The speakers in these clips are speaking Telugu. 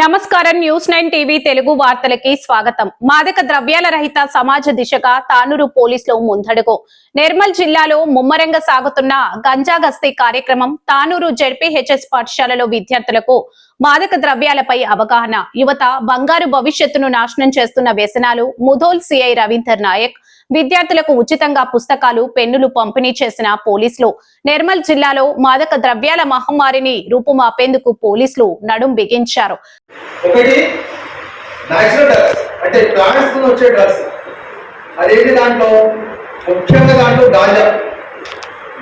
నమస్కారం న్యూస్ 9 టీవీ తెలుగు వార్తలకి స్వాగతం. మాదక ద్రవ్యాల రహిత సమాజ దిశగా తానూరు పోలీసులు ముందడుగు. నిర్మల్ జిల్లాలో ముమ్మరంగా సాగుతున్న గంజా గస్తీ కార్యక్రమం తానూరు జెడ్పీహెచ్ఎస్ పాఠశాలలో విద్యార్థులకు మాదక ద్రవ్యాలపై అవగాహన, యువత బంగారు భవిష్యత్తును నాశనం చేస్తున్న వ్యసనాలు. ముధోల్ సిఐ రవీందర్ నాయక్ విద్యార్థులకు ఉచితంగా పుస్తకాలు, పెన్నులు పంపిణీ చేసిన పోలీసులు. నిర్మల్ జిల్లాలో మాదక ద్రవ్యాల మహమ్మారిని రూపుమాపేందుకు పోలీసులు నడుం బిగించారు. ఒకటి నేచురల్ డ్రగ్స్ అంటే ప్లాంట్స్ నుంచి వచ్చే డ్రగ్స్. అదేంటి దాంట్లో ముఖ్యంగా దాంట్లో గాంజా.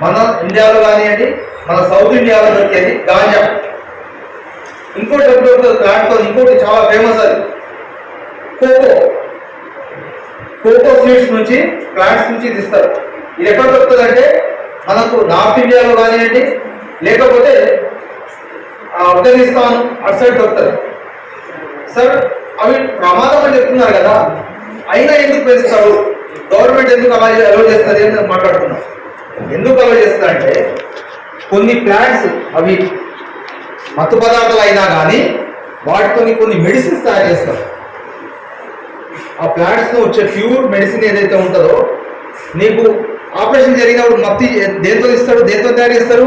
మన ఇండియాలో కానివ్వండి, మన సౌత్ ఇండియాలో దొరికేది గాంజా. ఇంకోటి దొరుకుతుంది ప్లాంట్తో, ఇంకోటి చాలా ఫేమస్ అది కోకో సీడ్స్ నుంచి, ప్లాంట్స్ నుంచి తీస్తారు. ఇది ఎక్కడ దొరుకుతుంది అంటే మనకు నార్త్ ఇండియాలో కానివ్వండి, లేకపోతే ఆఫ్ఘనిస్తాన్ అటు సైడ్ దొరుకుతుంది. సార్ అవి ప్రమాదం అని చెప్తున్నారు కదా, అయినా ఎందుకు పెంచుతారు? గవర్నమెంట్ ఎందుకు అలా అలౌ చేస్తుంది అని మాట్లాడుతున్నాం. ఎందుకు అలౌ చేస్తారంటే కొన్ని ప్లాంట్స్ అవి మత్తు పదార్థాలు అయినా కానీ వాటితో కొన్ని మెడిసిన్స్ తయారు చేస్తారు. ఆ ప్లాంట్స్లో వచ్చే ప్యూర్ మెడిసిన్ ఏదైతే ఉంటుందో, నీకు ఆపరేషన్ జరిగినప్పుడు మత్తి దేంతో ఇస్తాడు, దేంతో తయారు చేస్తారు?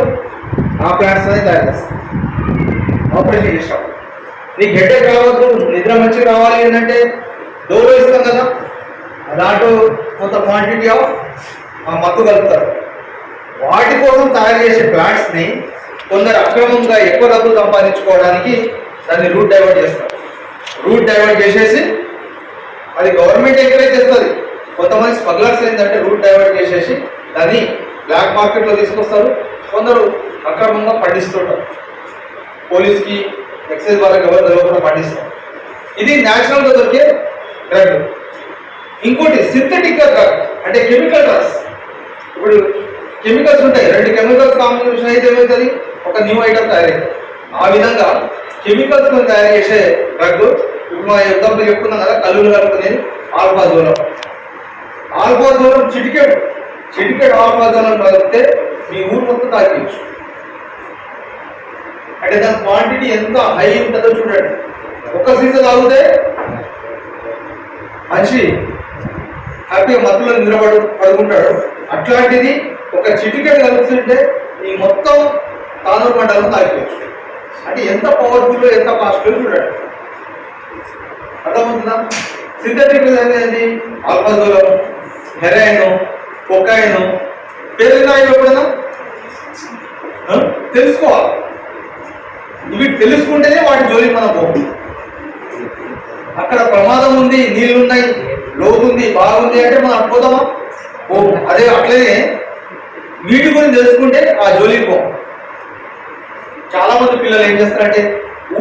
ఆ ప్లాంట్స్తోనే తయారు చేస్తారు. ఆపరేషన్ చేస్తాం. నీకు హెడేక్ రావద్దు, నిద్ర మంచిగా రావాలి ఏంటంటే డోలో ఇస్తాం కదా, దాంట్లో కొంత క్వాంటిటీ ఆఫ్ ఆ మత్తు కలుపుతారు. వాటి కోసం తయారు చేసే ప్లాంట్స్ని కొందరు అక్రమంగా ఎక్కువ డబ్బులు సంపాదించుకోవడానికి దాన్ని రూట్ డైవర్ట్ చేస్తారు. రూట్ డైవర్ట్ చేసేసి అది గవర్నమెంట్ ఎంకరేజ్ చేస్తుంది. కొంతమంది స్మగ్లర్స్ ఏంటంటే రూట్ డైవర్ట్ చేసేసి దాన్ని బ్లాక్ మార్కెట్లో తీసుకొస్తారు. కొందరు అక్రమంగా పండిస్తుంటారు. పోలీస్కి, ఎక్సైజ్ వాళ్ళకి ఎవరు తెలియకుండా పండిస్తారు. ఇది న్యాచురల్గా దొరికే డ్రగ్. ఇంకోటి సింథటిక్ డ్రగ్ అంటే కెమికల్ డ్రగ్స్. ఇప్పుడు కెమికల్స్ ఉంటాయి, రెండు కెమికల్స్ కాంబినేషన్ అయితే ఏమవుతుంది, ఒక న్యూ ఐటమ్ తయారవుతుంది. ఆ విధంగా కెమికల్స్తో తయారు చేసే డ్రగ్. ఇప్పుడు మా ఎగ్జాంపుల్ చెప్పుకున్నాం కదా, కల్లులు కలుపుకునేది ఆల్ఫాజోలం. ఆల్ఫాజోలం చిటికెట్ ఆల్ఫాజోలం కలిపితే మీ ఊరు మొత్తం తాగేయచ్చు. అంటే దాని క్వాంటిటీ ఎంత హై ఉంటుందో చూడండి. ఒక్క సీసా తాగితే మనిషి హ్యాపీగా మత్తులో పడుకుంటాడు. అట్లాంటిది ఒక చిటికెట్ కలుపుతుంటే ఈ మొత్తం తానూరు మండలం తాగిపోవచ్చు. అంటే ఎంత పవర్ఫుల్, ఎంత కాస్ట్ఫుల్ చూడండి. అర్థమవుతుందా? సింథటిక్ అనేది ఆల్ఫాజోలం, హెరాయిన్, కొకైన్. పేరు ఎప్పుడైనా తెలుసుకోవాలి. ఇవి తెలుసుకుంటేనే వాటి జోలికి మనం పోము. అక్కడ ప్రమాదం ఉంది, నీళ్ళున్నాయి, లోతుంది, బాగుంది అంటే మనం అట్టుకోదామా? పోము. అదే అట్లనే వీటి గురించి తెలుసుకుంటే ఆ జోలికి పోము. చాలా మంది పిల్లలు ఏం చేస్తారంటే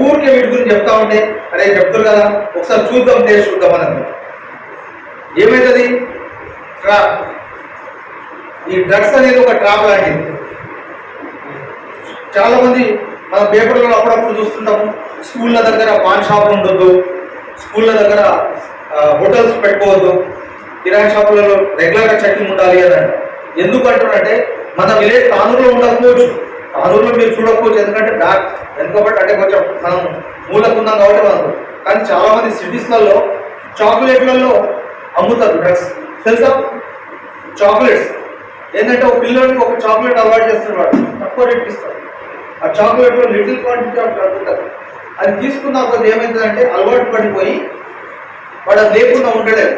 ఊరికే వీటి గురించి చెప్తా ఉంటే, అరే చెప్తారు కదా ఒకసారి చూద్దాం, టేస్ట్ చూద్దాం అని. ఏమవుతుంది? ట్రాప్. ఈ డ్రగ్స్ అనేది ఒక ట్రాప్ లాంటిది. చాలా మంది మనం పేపర్లలో అప్పుడప్పుడు చూస్తుంటాము, స్కూళ్ళ దగ్గర పాన్ షాపులు ఉండొద్దు, స్కూళ్ళ దగ్గర హోటల్స్ పెట్టుకోవద్దు, కిరాణా షాపులలో రెగ్యులర్గా చెకింగ్ ఉండాలి అని అంట. ఎందుకు అంటున్నారంటే మన విలేజ్ తానూరులో ఉండకపోవచ్చు, తానూరులో మీరు చూడకపోవచ్చు, ఎందుకంటే డార్క్ ఎందుకబట్టి అంటే కొంచెం మనం మూలకుందాం కాబట్టి మనకు. కానీ చాలా మంది సిటీస్లలో చాక్లెట్లలో అమ్ముతారు డ్రగ్స్. తెలుసా? చాక్లెట్స్ ఏంటంటే ఒక పిల్లలకి ఒక చాక్లెట్ అలవాటు చేస్తున్నాడు, తక్కువ రేట్ ఇస్తారు. ఆ చాక్లెట్లో లిటిల్ క్వాంటిటీ ఆఫ్ డ్రగ్ ఉంటుంది. అది తీసుకున్న కొద్ది ఏమవుతుందంటే అలవాటు పడిపోయి వాడు అది లేకుండా ఉండలేదు.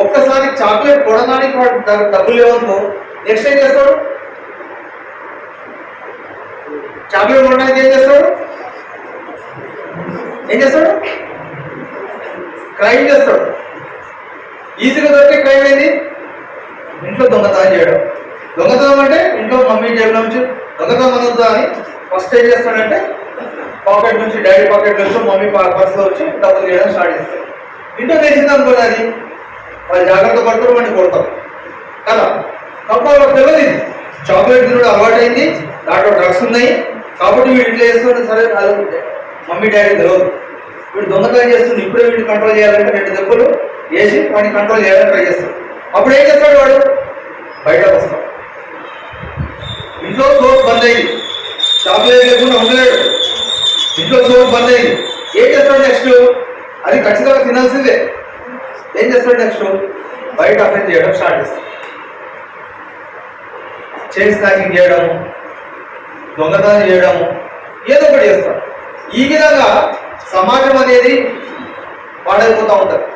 ఒక్కసారి చాక్లెట్ కొనడానికి వాడు డబ్బులు లేవనుకో, నెక్స్ట్ ఏం చేస్తాడు? చాక్లెట్ కొనడానికి ఏం చేస్తాడు? క్రైమ్ చేస్తాడు. ఈజీగా దొరికే క్రైమ్ ఏంది? ఇంట్లో దొంగతనం చేయడం. దొంగతనం అంటే ఇంట్లో మమ్మీ జేబులో నుంచి దొంగతనం అనొద్దా అని ఫస్ట్ ఏం చేస్తాడంటే పాకెట్ నుంచి, డాడీ పాకెట్ నుంచి, మమ్మీ పర్స్లో వచ్చి డబ్బులు చేయడం స్టార్ట్ చేస్తాడు. ఇంట్లో తెలిసింది అనుకోండి, అది వాళ్ళు జాగ్రత్త పడతారు, వాడిని కొడతారు కదా. తప్ప వాళ్ళకి తెలియదు చాక్లెట్ తినడం అలవాటు అయింది, దాంట్లో డ్రగ్స్ ఉన్నాయి కాబట్టి వీడు ఇట్లా చేస్తుంటే సరే మమ్మీ డాడీ తెలియదు. వీడు దొంగతనం చేస్తుంది, ఇప్పుడే వీడిని కంట్రోల్ చేయాలంటే 2 దెబ్బలు వేసి వాడిని కంట్రోల్ చేయాలని ట్రై చేస్తాడు. అప్పుడు ఏం చేస్తాడు వాడు? బయటకు వస్తాడు. ఇంట్లో సోప్ బంద్ అయింది, చాక్లెట్ లేకుండా ఉండలేడు, ఇంట్లో సోప్ బంద్ అయింది, ఏం చేస్తాడు? చేస్తాడు నెక్స్ట్? అది ఖచ్చితంగా తినాల్సిందే. ఏం చేస్తాడు నెక్స్ట్? బయట అఫెన్స్ చేయడం స్టార్ట్ చేస్తాడు. చైన్ స్నాచింగ్ చేయడము, దొంగతనం చేయడము, ఏదో ఒకటి చేస్తాడు. ఈ విధంగా సమాజం అనేది పాడైపోతూ ఉంటుంది.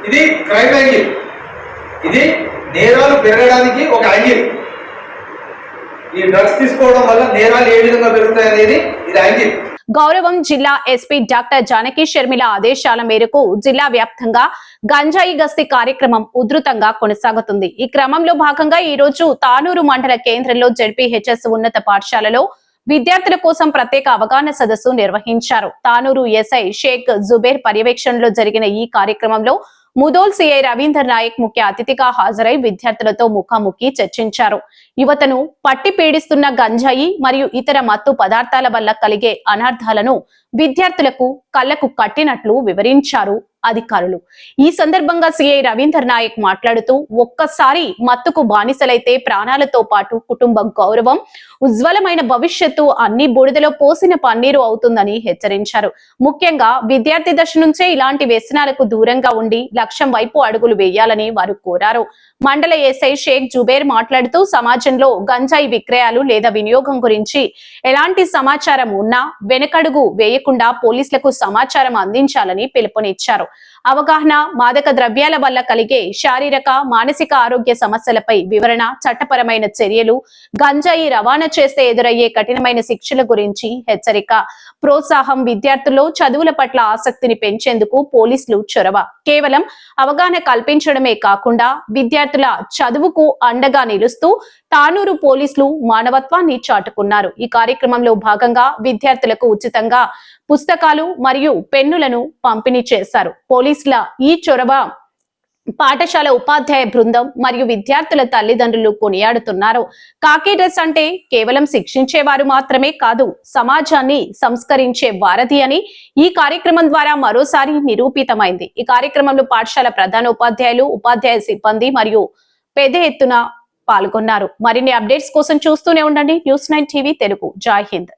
ఇది క్రైమ్ యాంగిల్. ఇది నేరాలు పెరగడానికి ఒక యాంగిల్. ఈ డ్రగ్స్ తీసుకోవడం వల్ల నేరాలు ఏ విధంగా పెరుగుతాయి అనేది ఇది యాంగిల్. గౌరవం జిల్లా ఎస్పీ డాక్టర్ జానకి షర్మిల ఆదేశాల మేరకు జిల్లా వ్యాప్తంగా గంజాయి గస్తీ కార్యక్రమం ఉధృతంగా కొనసాగుతుంది. ఈ క్రమంలో భాగంగా ఈ రోజు తానూరు మండల కేంద్రంలో జెడ్పీహెచ్ఎస్ ఉన్నత పాఠశాలలో విద్యార్థుల కోసం ప్రత్యేక అవగాహన సదస్సు నిర్వహించారు. తానూరు ఎస్ఐ షేక్ జుబేర్ పర్యవేక్షణలో జరిగిన ఈ కార్యక్రమంలో ముదోల్ సిఐ రవీందర్ నాయక్ ముఖ్య అతిథిగా హాజరై విద్యార్థులతో ముఖాముఖి చర్చించారు. యువతను పట్టి పీడిస్తున్న గంజాయి మరియు ఇతర మత్తు పదార్థాల వల్ల కలిగే అనర్థాలను విద్యార్థులకు కళ్లకు కట్టినట్లు వివరించారు అధికారులు. ఈ సందర్భంగా సిఐ రవీందర్ నాయక్ మాట్లాడుతూ, ఒక్కసారి మత్తుకు బానిసలైతే ప్రాణాలతో పాటు కుటుంబ గౌరవం, ఉజ్వలమైన భవిష్యత్తు అన్ని బూడిదలో పోసిన పన్నీరు అవుతుందని హెచ్చరించారు. ముఖ్యంగా విద్యార్థి దశ నుంచే ఇలాంటి వ్యసనాలకు దూరంగా ఉండి లక్ష్యం వైపు అడుగులు వేయాలని వారు కోరారు. మండల ఎస్ఐ షేక్ జుబేర్ మాట్లాడుతూ, సమాజంలో గంజాయి విక్రయాలు లేదా వినియోగం గురించి ఎలాంటి సమాచారం ఉన్నా వెనకడుగు వేయకుండా పోలీసులకు సమాచారం అందించాలని పిలుపునిచ్చారు. అవగాహన, మాదక ద్రవ్యాల వల్ల కలిగే శారీరక, మానసిక ఆరోగ్య సమస్యలపై వివరణ, చట్టపరమైన చర్యలు, గంజాయి రవాణా చేస్తే ఎదురయ్యే కఠినమైన శిక్షల గురించి హెచ్చరిక, ప్రోత్సాహం, విద్యార్థుల్లో చదువుల పట్ల ఆసక్తిని పెంచేందుకు పోలీసులు చొరవ. కేవలం అవగాహన కల్పించడమే కాకుండా విద్యార్థుల చదువుకు అండగా నిలుస్తూ తానూరు పోలీసులు మానవత్వాన్ని చాటుకున్నారు. ఈ కార్యక్రమంలో భాగంగా విద్యార్థులకు ఉచితంగా పుస్తకాలు మరియు పెన్నులను పంపిణీ చేశారు. పోలీసుల ఈ చొరవ పాఠశాల ఉపాధ్యాయ బృందం మరియు విద్యార్థుల తల్లిదండ్రులు కొనియాడుతున్నారు. కాకి డ్రెస్ అంటే కేవలం శిక్షించేవారు మాత్రమే కాదు, సమాజాన్ని సంస్కరించే వారధి అని ఈ కార్యక్రమం ద్వారా మరోసారి నిరూపితమైంది. ఈ కార్యక్రమంలో పాఠశాల ప్రధాన ఉపాధ్యాయులు, ఉపాధ్యాయ సిబ్బంది మరియు పెద్ద ఎత్తున పాల్గొన్నారు. మరిన్ని అప్డేట్స్ కోసం చూస్తూనే ఉండండి న్యూస్ 9 టీవీ తెలుగు. జై హింద్.